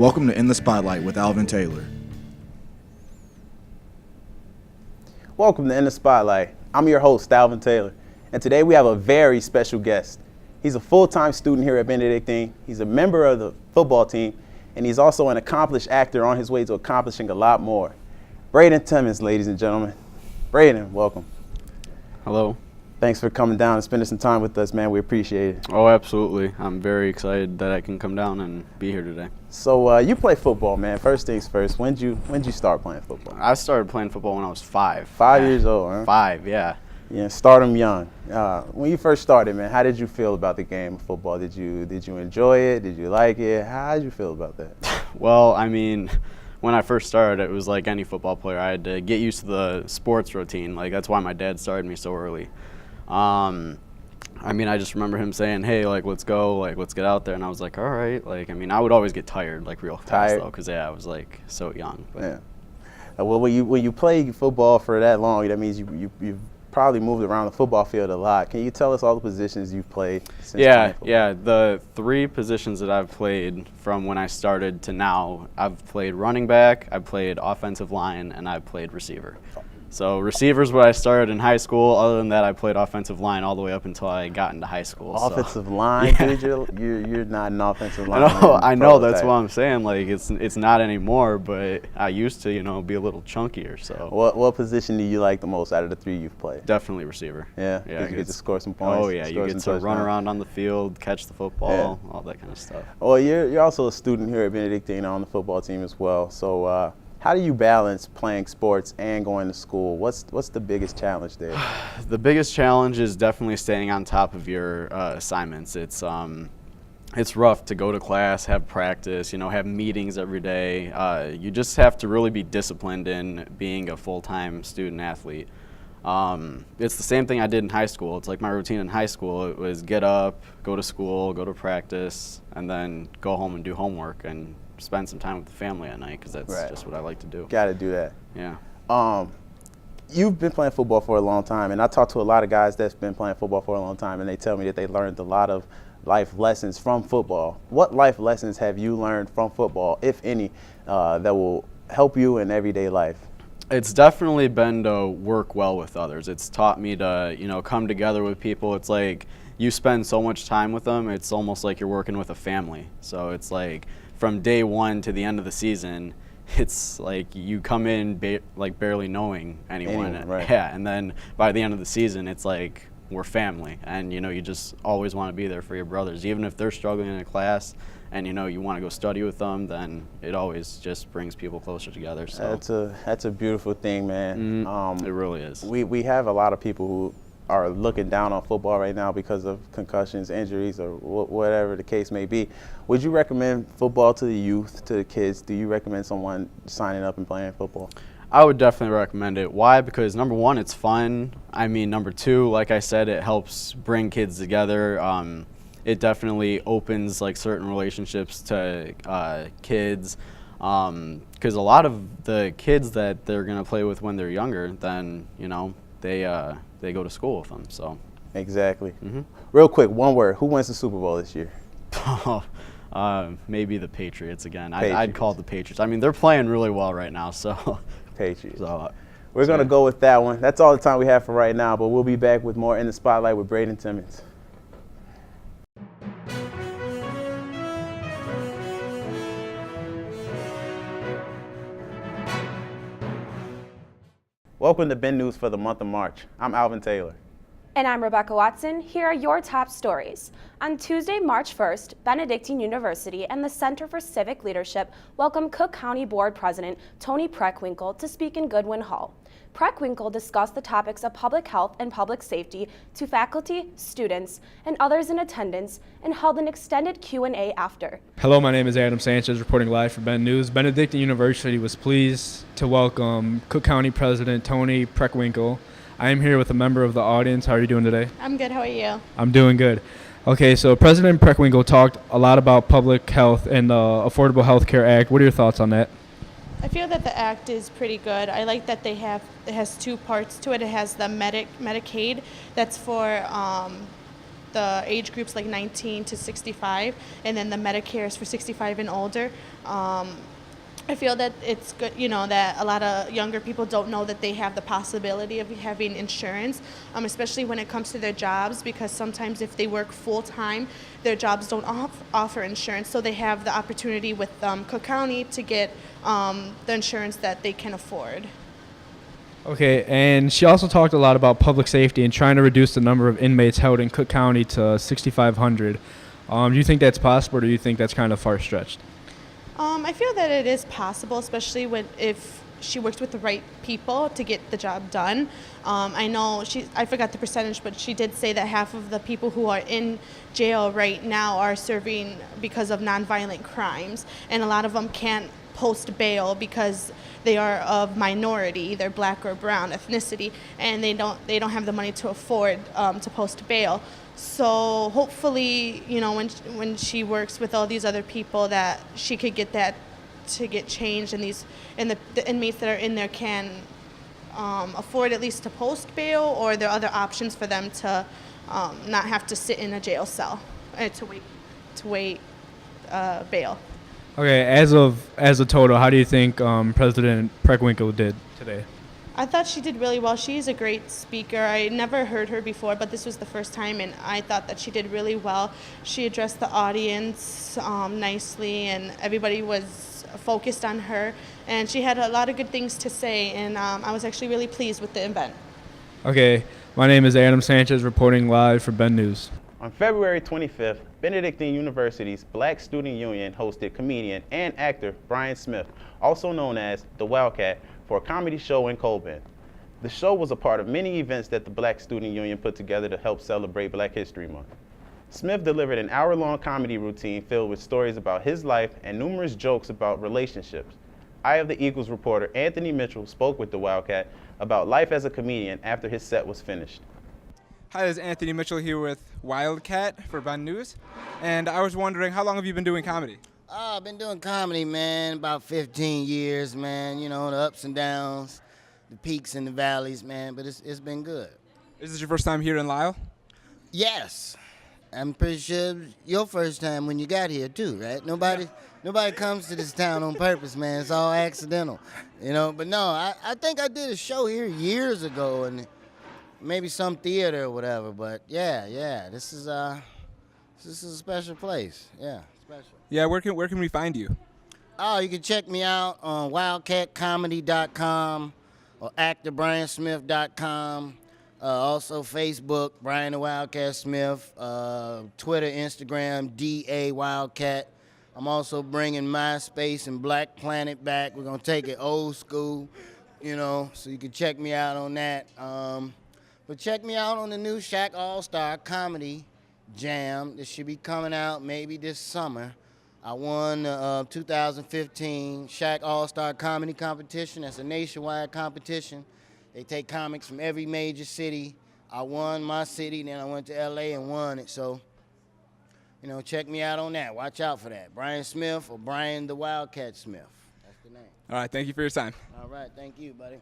Welcome to In the Spotlight with Alvin Taylor. Welcome to In the Spotlight. I'm your host, Alvin Taylor, and today we have a very special guest. He's a full-time student here at Benedictine. He's a member of the football team, and he's also an accomplished actor on his way to accomplishing a lot more. Braden Timmons, ladies and gentlemen. Braden, welcome. Hello. Thanks for coming down and spending some time with us, man. We appreciate it. Oh, absolutely. I'm very excited that I can come down and be here today. So you play football, man. First things first. When'd you start playing football? I started playing football when I was 5. 5 years old, huh? 5, yeah. Yeah, start them young. When you first started, man, how did you feel about the game of football? Did you enjoy it? Did you like it? How did you feel about that? Well, I mean, when I first started, it was like any football player. I had to get used to the sports routine. Like, that's why my dad started me so early. I mean, I just remember him saying, hey, like, let's go, like, let's get out there. And I was like, all right. Like, I mean, I would always get tired, like, real fast, though, because, yeah, I was, like, so young. But. Yeah. Well, when you play football for that long, that means you've probably moved around the football field a lot. Can you tell us all the positions you've played since playing football? Yeah. The 3 positions that I've played from when I started to now, I've played running back, I've played offensive line, and I've played receiver. So receiver's what I started in high school. Other than that, I played offensive line all the way up until I got into high school. Offensive line, yeah. dude, you're not an offensive line. I know. That's what I'm saying. Like it's not anymore, but I used to, be a little chunkier. So. What position do you like the most out of the 3 you've played? Definitely receiver. Yeah. Yeah. You get to score some points. Oh yeah, you get to run around on the field, catch the football, all that kind of stuff. Well, you're also a student here at Benedictine on the football team as well. So. How do you balance playing sports and going to school? What's the biggest challenge there? The biggest challenge is definitely staying on top of your assignments. It's rough to go to class, have practice, have meetings every day. You just have to really be disciplined in being a full-time student athlete. It's the same thing I did in high school. It's like my routine in high school. It was get up, go to school, go to practice, and then go home and do homework and spend some time with the family at night because that's just what I like to do. Got to do that. Yeah. You've been playing football for a long time, and I talk to a lot of guys that's been playing football for a long time, and they tell me that they learned a lot of life lessons from football. What life lessons have you learned from football, if any, that will help you in everyday life? It's definitely been to work well with others. It's taught me to, come together with people. It's like you spend so much time with them, it's almost like you're working with a family. So it's like from day one to the end of the season, it's like you come in barely knowing anyone. Right. Yeah, and then by the end of the season, it's like we're family. And, you just always want to be there for your brothers. Even if they're struggling in a class and, you want to go study with them, then it always just brings people closer together. So That's a beautiful thing, man. It really is. We have a lot of people who are looking down on football right now because of concussions, injuries, or whatever the case may be. Would you recommend football to the youth, to the kids? Do you recommend someone signing up and playing football? I would definitely recommend it. Why? Because number 1, it's fun. I mean, number 2, like I said, it helps bring kids together. It definitely opens like certain relationships to kids. Because a lot of the kids that they're gonna play with when they're younger, then they go to school with them. So exactly. Mm-hmm. Real quick, one word: who wins the Super Bowl this year? Maybe the Patriots again. Patriots. I'd call it the Patriots. I mean, they're playing really well right now. So Patriots. So, we're gonna go with that one. That's all the time we have for right now. But we'll be back with more In the Spotlight with Braden Timmons. Welcome to Ben News for the month of March. I'm Alvin Taylor. And I'm Rebecca Watson. Here are your top stories. On Tuesday, March 1st, Benedictine University and the Center for Civic Leadership welcomed Cook County Board President Tony Preckwinkle to speak in Goodwin Hall. Preckwinkle discussed the topics of public health and public safety to faculty, students, and others in attendance and held an extended Q&A after. Hello, my name is Adam Sanchez, reporting live for Ben News. Benedictine University was pleased to welcome Cook County President Tony Preckwinkle. I am here with a member of the audience. How are you doing today? I'm good. How are you? I'm doing good. Okay, so President Preckwinkle talked a lot about public health and the Affordable Health Care Act. What are your thoughts on that? I feel that the act is pretty good. I like that it has 2 parts to it. It has the Medicaid, that's for the age groups like 19 to 65, and then the Medicare is for 65 and older. I feel that it's good, that a lot of younger people don't know that they have the possibility of having insurance, especially when it comes to their jobs, because sometimes if they work full-time, their jobs don't offer insurance, so they have the opportunity with Cook County to get the insurance that they can afford. Okay, and she also talked a lot about public safety and trying to reduce the number of inmates held in Cook County to 6,500. Do you think that's possible, or do you think that's kind of far-stretched? I feel that it is possible, especially if she works with the right people to get the job done. I know I forgot the percentage, but she did say that half of the people who are in jail right now are serving because of nonviolent crimes, and a lot of them can't post bail because they are of minority, either black or brown ethnicity, and they don't have the money to afford to post bail. So hopefully, when she works with all these other people, that she could get that to get changed, and the inmates that are in there can afford at least to post bail, or there are other options for them to not have to sit in a jail cell to wait bail. Okay, as a total, how do you think President Preckwinkle did today? I thought she did really well. She's a great speaker. I never heard her before, but this was the first time, and I thought that she did really well. She addressed the audience nicely, and everybody was focused on her, and she had a lot of good things to say, and I was actually really pleased with the event. Okay, my name is Adam Sanchez, reporting live for Ben News. On February 25th, Benedictine University's Black Student Union hosted comedian and actor Brian Smith, also known as the Wildcat, for a comedy show in Colburn. The show was a part of many events that the Black Student Union put together to help celebrate Black History Month. Smith delivered an hour-long comedy routine filled with stories about his life and numerous jokes about relationships. Eye of the Eagles reporter Anthony Mitchell spoke with the Wildcat about life as a comedian after his set was finished. Hi, this is Anthony Mitchell here with Wildcat for Ben News, and I was wondering, how long have you been doing comedy? I've been doing comedy, man, about 15 years, man. The ups and downs, the peaks and the valleys, man, but it's been good. Is this your first time here in Lisle? Yes. I'm pretty sure your first time when you got here, too, right? Nobody comes to this town on purpose, man. It's all accidental, But no, I think I did a show here years ago, and maybe some theater or whatever, but yeah, this is a special place, yeah, special. Yeah, where can we find you? Oh, you can check me out on wildcatcomedy.com or actorbriansmith.com. Also Facebook, Brian the Wildcat Smith. Twitter, Instagram, DA Wildcat. I'm also bringing MySpace and Black Planet back. We're going to take it old school, so you can check me out on that. But check me out on the new Shaq All-Star Comedy Jam. This should be coming out maybe this summer. I won the 2015 Shaq All-Star Comedy Competition. That's a nationwide competition. They take comics from every major city. I won my city, then I went to L.A. and won it. So, check me out on that. Watch out for that. Brian Smith or Brian the Wildcat Smith. That's the name. All right, thank you for your time. All right, thank you, buddy.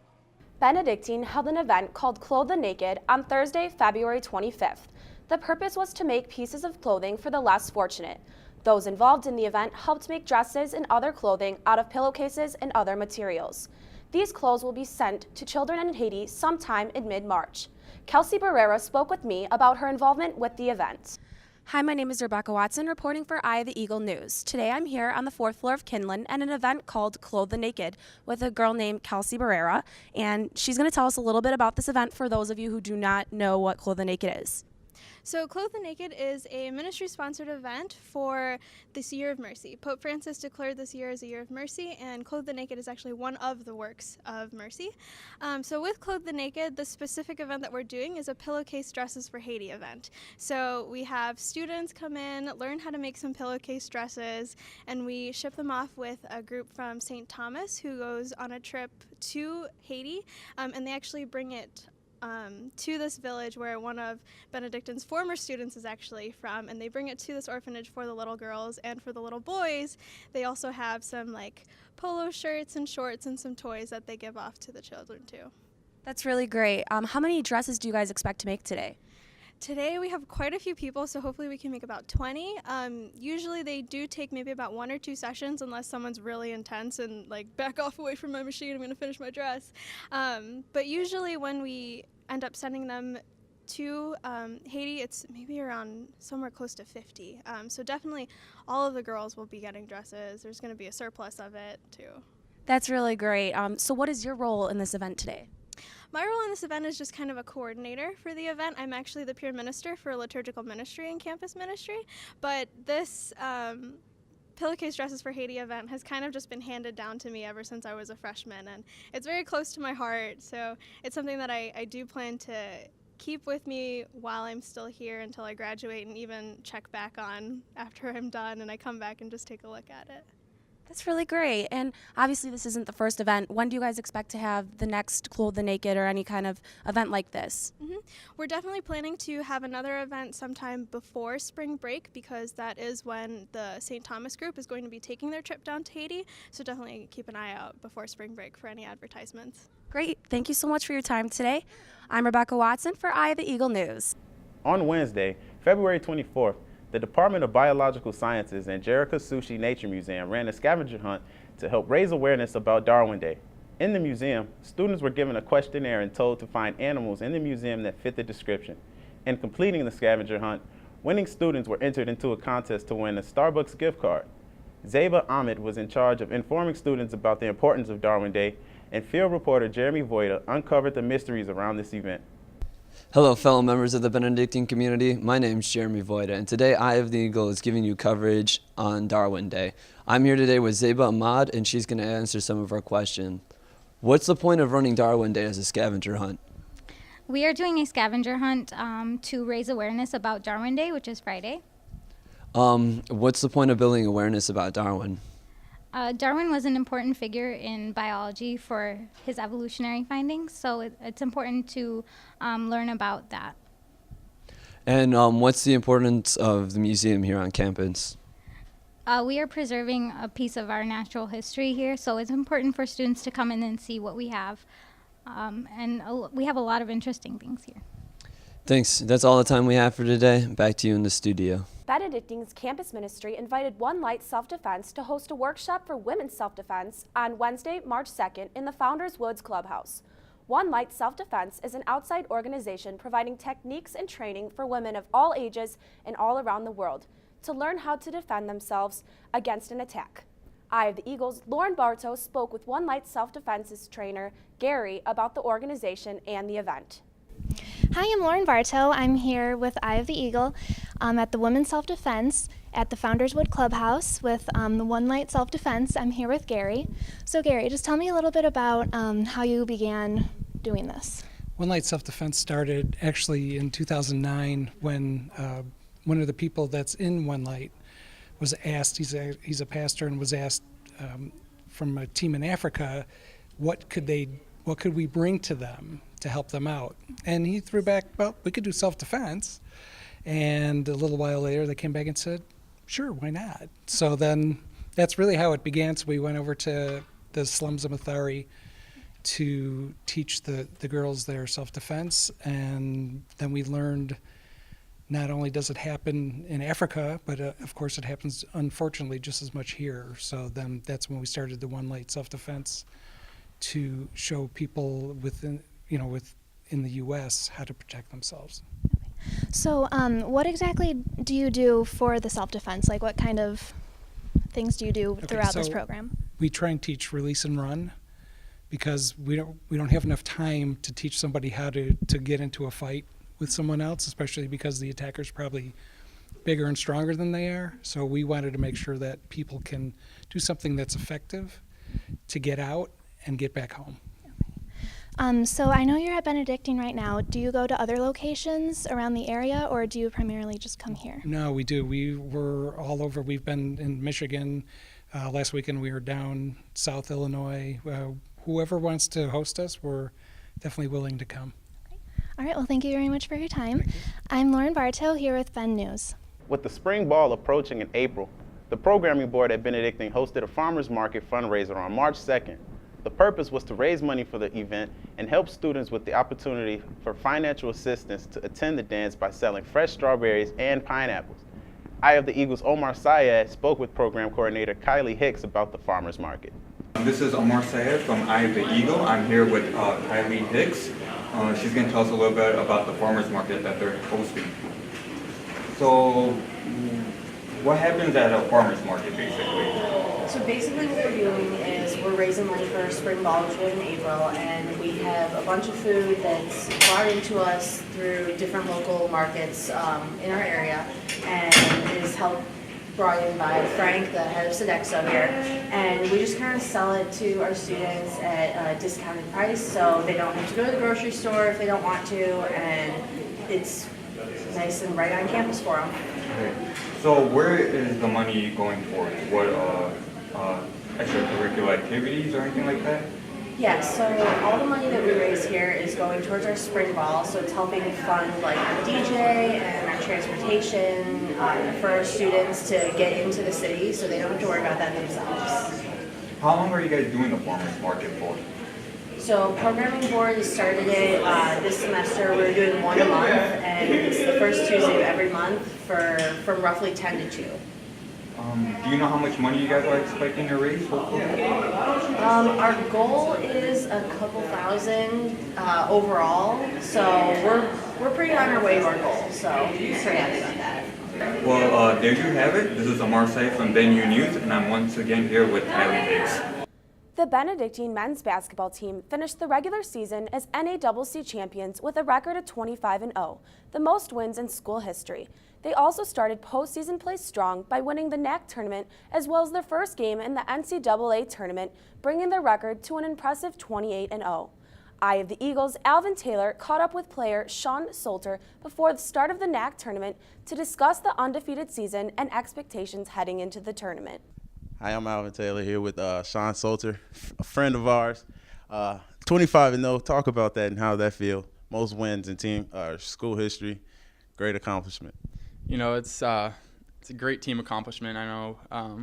Benedictine held an event called Clothe the Naked on Thursday, February 25th. The purpose was to make pieces of clothing for the less fortunate. Those involved in the event helped make dresses and other clothing out of pillowcases and other materials. These clothes will be sent to children in Haiti sometime in mid-March. Kelsey Barrera spoke with me about her involvement with the event. Hi, my name is Rebecca Watson, reporting for Eye of the Eagle News. Today I'm here on the 4th floor of Kinlan at an event called Clothe the Naked with a girl named Kelsey Barrera, and she's going to tell us a little bit about this event for those of you who do not know what Clothe the Naked is. So Clothe the Naked is a ministry-sponsored event for this Year of Mercy. Pope Francis declared this year as a Year of Mercy, and Clothe the Naked is actually one of the works of mercy. So with Clothe the Naked, the specific event that we're doing is a pillowcase dresses for Haiti event. So we have students come in, learn how to make some pillowcase dresses, and we ship them off with a group from St. Thomas who goes on a trip to Haiti, and they actually bring it to this village where one of Benedictine's former students is actually from, and they bring it to this orphanage for the little girls, and for the little boys they also have some polo shirts and shorts and some toys that they give off to the children too. That's really great. How many dresses do you guys expect to make today? Today we have quite a few people, so hopefully we can make about 20. Usually they do take maybe about 1 or 2 sessions unless someone's really intense and like back off away from my machine, I'm going to finish my dress. But usually when we end up sending them to Haiti, it's maybe around somewhere close to 50. So definitely all of the girls will be getting dresses. There's going to be a surplus of it too. That's really great. So what is your role in this event today? My role in this event is just kind of a coordinator for the event. I'm actually the peer minister for liturgical ministry and campus ministry, but this Pillowcase Dresses for Haiti event has kind of just been handed down to me ever since I was a freshman, and it's very close to my heart, so it's something that I do plan to keep with me while I'm still here until I graduate and even check back on after I'm done and I come back and just take a look at it. That's really great. And obviously this isn't the first event. When do you guys expect to have the next Clothe the Naked or any kind of event like this? We're definitely planning to have another event sometime before spring break because that is when the St. Thomas group is going to be taking their trip down to Haiti. So definitely keep an eye out before spring break for any advertisements. Great. Thank you so much for your time today. I'm Rebecca Watson for Eye of the Eagle News. On Wednesday, February 24th, the Department of Biological Sciences and Jericho Sushi Nature Museum ran a scavenger hunt to help raise awareness about Darwin Day. In the museum, students were given a questionnaire and told to find animals in the museum that fit the description. In completing the scavenger hunt, winning students were entered into a contest to win a Starbucks gift card. Zeba Ahmed was in charge of informing students about the importance of Darwin Day, and field reporter Jeremy Voida uncovered the mysteries around this event. Hello, fellow members of the Benedictine community. My name is Jeremy Voida, and today Eye of the Eagle is giving you coverage on Darwin Day. I'm here today with Zeba Ahmad, and she's going to answer some of our questions. What's the point of running Darwin Day as a scavenger hunt? We are doing a scavenger hunt to raise awareness about Darwin Day, which is Friday. What's the point of building awareness about Darwin? Darwin was an important figure in biology for his evolutionary findings, so it's important to learn about that. And what's the importance of the museum here on campus? We are preserving a piece of our natural history here, so it's important for students to come in and see what we have. We have a lot of interesting things here. Thanks. That's all the time we have for today. Back to you in the studio. Benedictine's campus ministry invited One Light Self-Defense to host a workshop for women's self-defense on Wednesday, March 2nd in the Founders Woods Clubhouse. One Light Self-Defense is an outside organization providing techniques and training for women of all ages and all around the world to learn how to defend themselves against an attack. Eye of the Eagle's Lauren Bartow spoke with One Light Self-Defense's trainer, Gary, about the organization and the event. Hi, I'm Lauren Bartow. I'm here with Eye of the Eagle at the Women's Self-Defense at the Founders Wood Clubhouse with the One Light Self-Defense. I'm here with Gary. So Gary, just tell me a little bit about how you began doing this. One Light Self-Defense started actually in 2009 when one of the people that's in One Light was asked, he's a pastor, and was asked from a team in Africa, what could we bring to them to help them out? And he threw back, well, we could do self-defense. And a little while later, they came back and said, sure, why not? So then that's really how it began. So we went over to the slums of Mathari to teach the girls their self-defense. And then we learned not only does it happen in Africa, but of course it happens, unfortunately, just as much here. So then that's when we started the One Light Self-Defense to show people in the U.S. how to protect themselves. So what exactly do you do for the self-defense? Like what kind of things do you do throughout this program? We try and teach release and run because we don't have enough time to teach somebody how to get into a fight with someone else, especially because the attacker's probably bigger and stronger than they are. So we wanted to make sure that people can do something that's effective to get out and get back home. So I know you're at Benedictine right now. Do you go to other locations around the area, or do you primarily just come here? No, we do. We were all over. We've been in Michigan. Last weekend we were down South Illinois. Whoever wants to host us, we're definitely willing to come. All right, well, thank you very much for your time. I'm Lauren Bartow here with Ben News. With the spring ball approaching in April, the programming board at Benedictine hosted a farmers market fundraiser on March 2nd. The purpose was to raise money for the event and help students with the opportunity for financial assistance to attend the dance by selling fresh strawberries and pineapples. Eye of the Eagles' Omar Syed spoke with program coordinator Kylie Hicks about the farmers market. This is Omar Syed from Eye of the Eagle. I'm here with Kylie Hicks. She's going to tell us a little bit about the farmers market that they're hosting. So, what happens at a farmers market basically? So basically what we're doing is we're raising money for spring ball, which goes in April, and we have a bunch of food that's brought into us through different local markets in our area, and is helped brought in by Frank, the head of Sodexo here, and we just kind of sell it to our students at a discounted price, so they don't have to go to the grocery store if they don't want to, and it's nice and right on campus for them. Okay. So where is the money going towards? What extracurricular activities or anything like that? Yeah, so all the money that we raise here is going towards our spring ball, so it's helping fund like our DJ and our transportation for our students to get into the city, so they don't have to worry about that themselves. How long are you guys doing the farmers market for? So programming board has started it this semester. We're doing one a month, and it's the first Tuesday of every month from roughly 10 to 2. Do you know how much money you guys are expecting to raise? Our goal is a couple thousand overall, so we're pretty on our way to our goal, so pretty happy about that. Well, there you have it. This is Amar Saif from Benue News, and I'm once again here with Kylie Hicks. The Benedictine men's basketball team finished the regular season as NACC champions with a record of 25-0, the most wins in school history. They also started postseason play strong by winning the NAC tournament as well as their first game in the NCAA tournament, bringing their record to an impressive 28-0. Eye of the Eagles' Alvin Taylor caught up with player Sean Salter before the start of the NAC tournament to discuss the undefeated season and expectations heading into the tournament. Hi, I'm Alvin Taylor here with Sean Salter, a friend of ours. 25-0, talk about that and how that feel. Most wins in team school history, great accomplishment. You know, it's a great team accomplishment. I know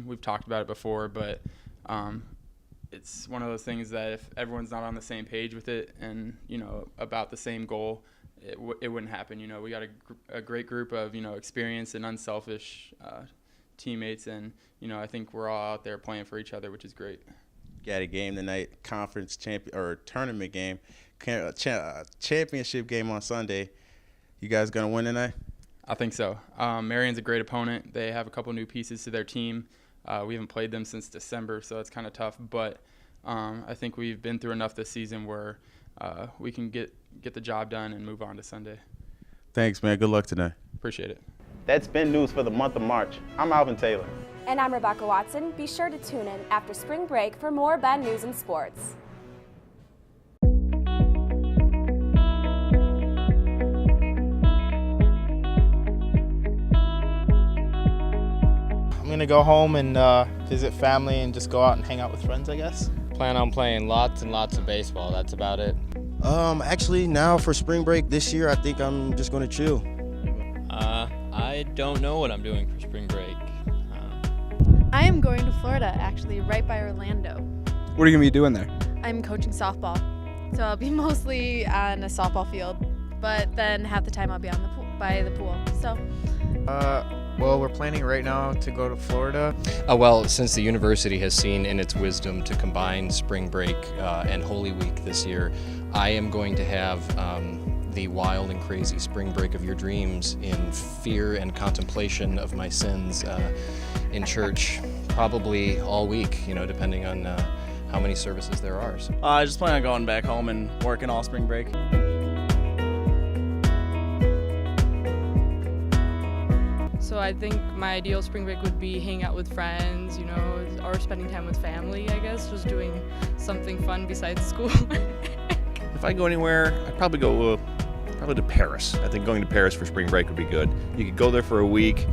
we've talked about it before, but it's one of those things that if everyone's not on the same page with it and, you know, about the same goal, it wouldn't happen. You know, we got a great group of, you know, experienced and unselfish teammates, and, you know, I think we're all out there playing for each other, which is great. Got a game tonight, conference champion or tournament game, championship game on Sunday. You guys gonna win tonight? I think so. Marion's a great opponent. They have a couple new pieces to their team. We haven't played them since December, so it's kind of tough. But I think we've been through enough this season where we can get the job done and move on to Sunday. Thanks, man. Good luck tonight. Appreciate it. That's been news for the month of March. I'm Alvin Taylor. And I'm Rebecca Watson. Be sure to tune in after spring break for more Ben News and Sports. I'm gonna go home and visit family and just go out and hang out with friends, I guess. Plan on playing lots and lots of baseball. That's about it. Actually, now for spring break this year, I think I'm just gonna chill. I don't know what I'm doing for spring break. I am going to Florida, actually, right by Orlando. What are you gonna be doing there? I'm coaching softball, so I'll be mostly on a softball field, but then half the time I'll be on the pool, by the pool. So. Well, we're planning right now to go to Florida. Well, since the university has seen in its wisdom to combine spring break and Holy Week this year, I am going to have the wild and crazy spring break of your dreams in fear and contemplation of my sins in church, probably all week, you know, depending on how many services there are. So. I just plan on going back home and working all spring break. So I think my ideal spring break would be hanging out with friends, you know, or spending time with family, I guess, just doing something fun besides school. If I go anywhere, I'd probably go to Paris. I think going to Paris for spring break would be good. You could go there for a week.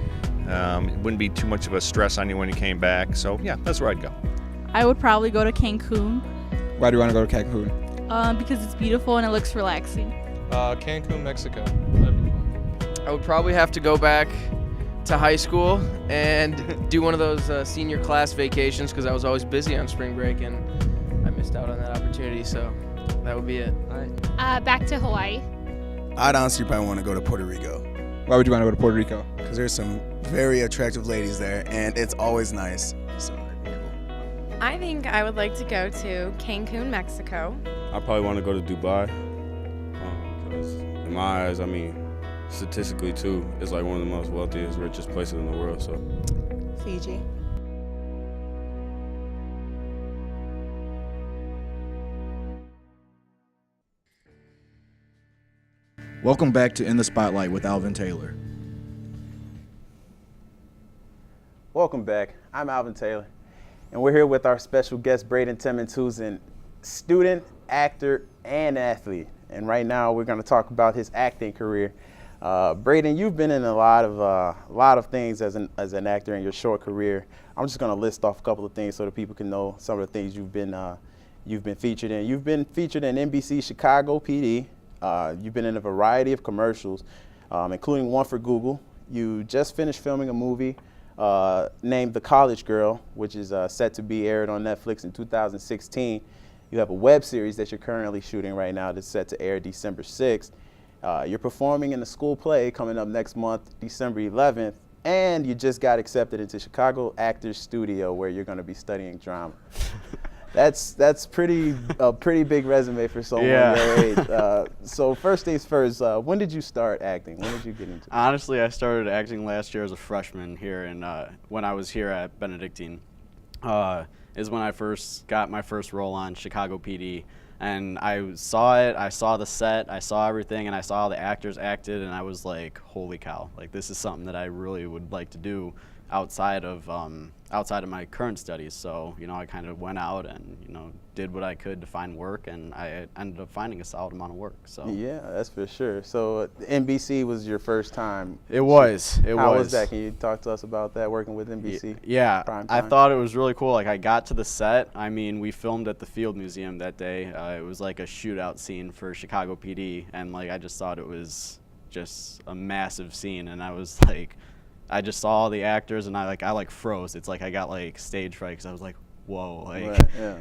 It wouldn't be too much of a stress on you when you came back. So yeah, that's where I'd go. I would probably go to Cancun. Why do you want to go to Cancun? Because it's beautiful and it looks relaxing. Cancun, Mexico. That'd be fun. I would probably have to go back to high school and do one of those senior class vacations because I was always busy on spring break and I miss missed out on that opportunity, so that would be it. Back to Hawaii. I'd honestly probably want to go to Puerto Rico. Why would you want to go to Puerto Rico? Because there's some very attractive ladies there, and it's always nice. So that'd be cool. I think I would like to go to Cancun, Mexico. I probably want to go to Dubai. Because in my eyes, I mean, statistically too, it's like one of the most wealthiest, richest places in the world. So Fiji. Welcome back to In the Spotlight with Alvin Taylor. Welcome back. I'm Alvin Taylor, and we're here with our special guest, Braden Timmons, who's a student, actor, and athlete. And right now, we're going to talk about his acting career. Braden, you've been in a lot of things as an actor in your short career. I'm just going to list off a couple of things so that people can know some of the things you've been featured in. You've been featured in NBC Chicago PD. You've been in a variety of commercials, including one for Google. You just finished filming a movie named The College Girl, which is set to be aired on Netflix in 2016. You have a web series that you're currently shooting right now that's set to air December 6th. You're performing in a school play coming up next month, December 11th, and you just got accepted into Chicago Actors Studio, where you're going to be studying drama. That's a pretty big resume for someone your age. So first things first, when did you start acting? When did you get into it? Honestly, I started acting last year as a freshman here, and when I was here at Benedictine, is when I first got my first role on Chicago PD. And I saw it, I saw the set, I saw everything, and I saw how the actors acted, and I was like, holy cow, like this is something that I really would like to do outside of my current studies. So, you know, I kind of went out and, you know, did what I could to find work, and I ended up finding a solid amount of work. So yeah, that's for sure. So NBC was your first time. It was. How was that? Can you talk to us about that, working with NBC? Yeah, I thought it was really cool. Like, I got to the set. I mean, we filmed at the Field Museum that day. It was like a shootout scene for Chicago PD, and like I just thought it was just a massive scene, and I was like, I just saw all the actors, and I froze. It's like I got like stage fright because I was like, whoa, like. Right, yeah.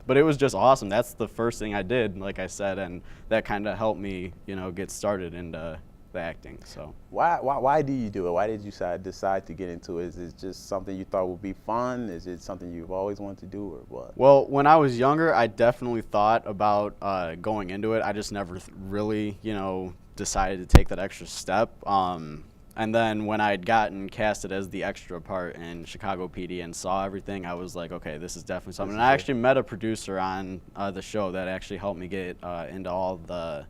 But it was just awesome. That's the first thing I did, like I said, and that kind of helped me, you know, get started into the acting. So why do you do it? Why did you decide to get into it? Is it just something you thought would be fun? Is it something you've always wanted to do, or what? Well, when I was younger, I definitely thought about going into it. I just never really, you know, decided to take that extra step. And then when I'd gotten casted as the extra part in Chicago PD and saw everything, I was like, okay, this is definitely something. And I actually met a producer on the show that actually helped me get into all the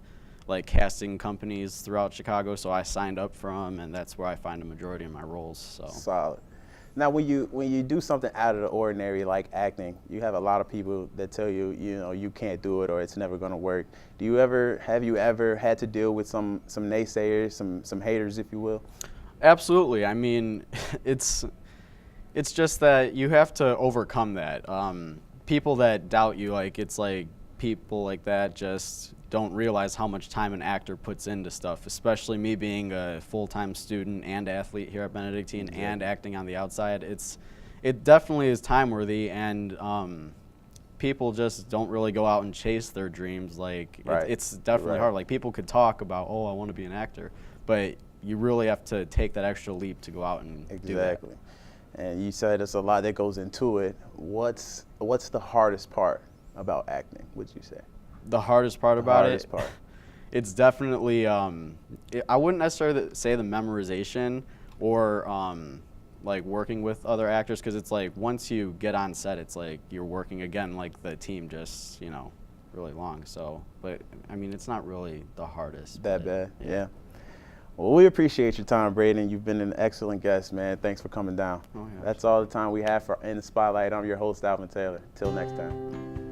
like casting companies throughout Chicago. So I signed up for them, and that's where I find a majority of my roles. So solid. Now, when you do something out of the ordinary like acting, you have a lot of people that tell you, you know, you can't do it or it's never going to work. Have you ever had to deal with some naysayers, some haters, if you will? Absolutely. I mean, it's just that you have to overcome that. People that doubt you, like, it's like people like that just don't realize how much time an actor puts into stuff, especially me being a full-time student and athlete here at Benedictine and acting on the outside. It definitely is time-worthy, and people just don't really go out and chase their dreams. Like, it's definitely hard. Like, people could talk about, oh, I want to be an actor, but you really have to take that extra leap to go out and do that. Exactly. And you said there's a lot that goes into it. What's the hardest part about acting, would you say? The hardest part about it? It's definitely, I wouldn't necessarily say the memorization or like working with other actors, because it's like once you get on set, it's like you're working again like the team, just, you know, really long. So, but I mean, it's not really the hardest. That bad, yeah. Well, we appreciate your time, Braden. You've been an excellent guest, man. Thanks for coming down. Oh, yeah. That's all the time we have for In the Spotlight. I'm your host, Alvin Taylor. Till next time.